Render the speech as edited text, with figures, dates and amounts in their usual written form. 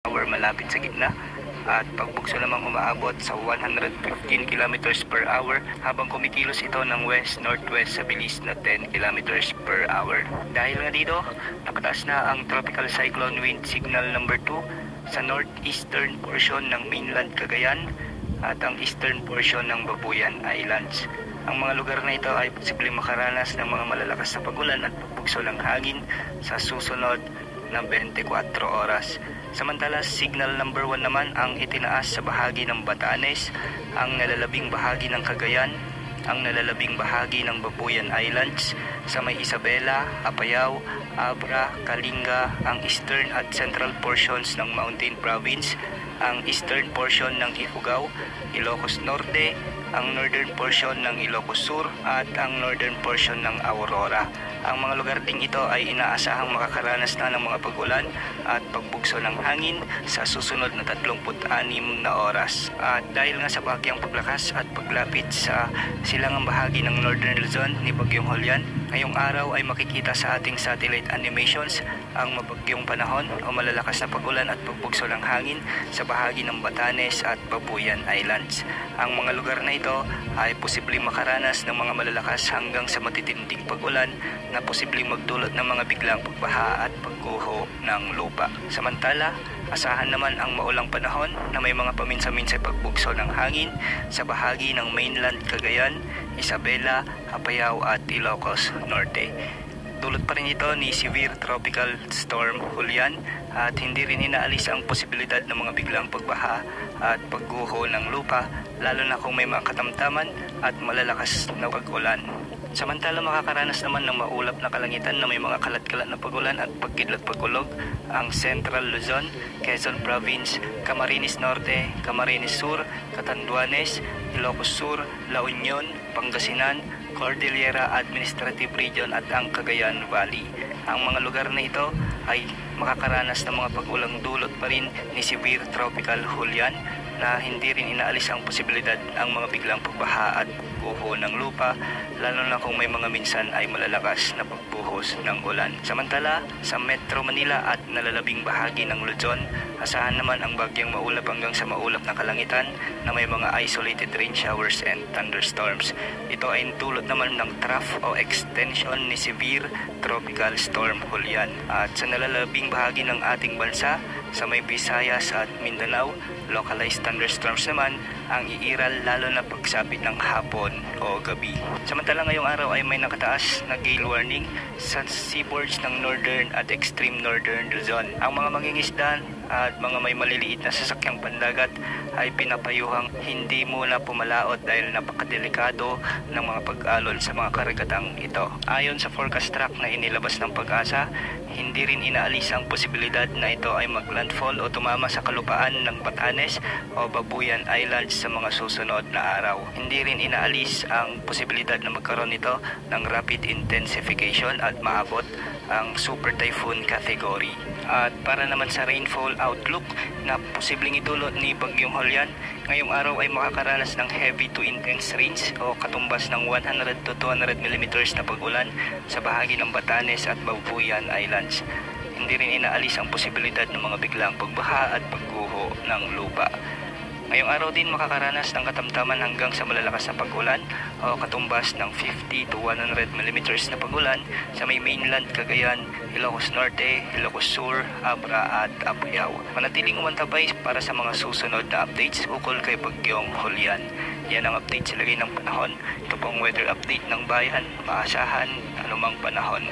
hour malapit sa gitna at pagbugso namang umaabot sa 115 kilometers per hour habang kumikilos ito ng west-northwest sa bilis na 10 kilometers per hour. Dahil nga dito, nakataas na ang tropical cyclone wind signal number 2 sa northeastern portion ng mainland Cagayan at ang eastern portion ng Babuyan Islands. Ang mga lugar na ito ay posibleng makaranas ng mga malalakas na pagulan at pagbugso ng hangin sa susunod na 24 oras. Samantala, signal number 1 naman ang itinaas sa bahagi ng Batanes, ang nalalabing bahagi ng Cagayan, ang nalalabing bahagi ng Babuyan Islands, sa may Isabela, Apayao, Abra, Kalinga, ang eastern at central portions ng Mountain Province, ang eastern portion ng Ifugao, Ilocos Norte, ang northern portion ng Ilocos Sur at ang northern portion ng Aurora. Ang mga lugar ding ito ay inaasahang makakaranas na ng mga pagulan at pagbugso ng hangin sa susunod na 36 na oras. At dahil nga sa bagyang paglakas at paglapit sa silangang bahagi ng northern Luzon ni Bagyong Julian, ngayong araw ay makikita sa ating satellite animations ang mabagyong panahon o malalakas na pagulan at pagbugso ng hangin sa bahagi ng Batanes at Babuyan Islands. Ang mga lugar na ito ay posibleng makaranas ng mga malalakas hanggang sa matitinding pagulan na posibleng magdulot ng mga biglang pagbaha at pagguho ng lupa. Samantala, asahan naman ang maulang panahon na may mga paminsan-minsay pagbugso ng hangin sa bahagi ng mainland Cagayan, Isabela, Apayao at Ilocos Norte. Dulot pa rin ito ni Severe Tropical Storm Julian at hindi rin inaalis ang posibilidad ng mga biglang pagbaha at pagguho ng lupa, lalo na kung may mga katamtaman at malalakas na pag-ulan. Samantala, makakaranas naman ng maulap na kalangitan na may mga kalat-kalat na pagulan at pagkidlat pagkulog ang Central Luzon, Quezon Province, Camarines Norte, Camarines Sur, Catanduanes, Ilocos Sur, La Union, Pangasinan, Cordillera Administrative Region at ang Cagayan Valley. Ang mga lugar na ito ay makakaranas ng mga pag-ulang dulot pa rin ni Severe Tropical Julian na hindi rin inaalis ang posibilidad ang mga biglang pagbaha at pagbuho ng lupa, lalo na kung may mga minsan ay malalakas na pagbuhos ng ulan. Samantala, sa Metro Manila at nalalabing bahagi ng Luzon, asahan naman ang bagyang maulap hanggang sa maulap na kalangitan na may mga isolated rain showers and thunderstorms. Ito ay dulot naman ng trough o extension ni Severe Tropical Storm Julian. At sa nalalabing bahagi ng ating bansa, sa may Visayas at Mindanao, localized thunderstorms naman ang iiral lalo na pagsapit ng hapon o gabi. Samantala, ngayong araw ay may nakataas na gale warning sa seaboards ng northern at extreme northern Luzon. Ang mga mangingisda at mga may maliliit na sasakyang pandagat ay pinapayuhang hindi muna pumalaot dahil napakadelikado ng mga pag-alon sa mga karagatang ito. Ayon sa forecast track na inilabas ng Pag-asa, hindi rin inaalis ang posibilidad na ito ay maglandfall o tumama sa kalupaan ng Batanes o Babuyan Islands sa mga susunod na araw. Hindi rin inaalis ang posibilidad na magkaroon nito ng rapid intensification at maabot ang super typhoon category. At para naman sa rainfall outlook na posibleng idulot ni Bagyong Julian, ngayong araw ay makakaranas ng heavy to intense rains o katumbas ng 100 to 200 mm na pag-ulan sa bahagi ng Batanes at Babuyan Islands. Hindi rin inaalis ang posibilidad ng mga biglang pagbaha at pagguho ng lupa. Ngayong araw din makakaranas ng katamtaman hanggang sa malalakas na pag-ulan o katumbas ng 50 to 100 mm na pag-ulan sa may mainland Cagayan, Ilocos Norte, Ilocos Sur, Abra at Apayao. Manatiling umantabay para sa mga susunod na updates ukol kay Bagyong Julian. Yan ang update sa lagay ng panahon. Ito pong weather update ng bayan. Maasahan anumang panahon.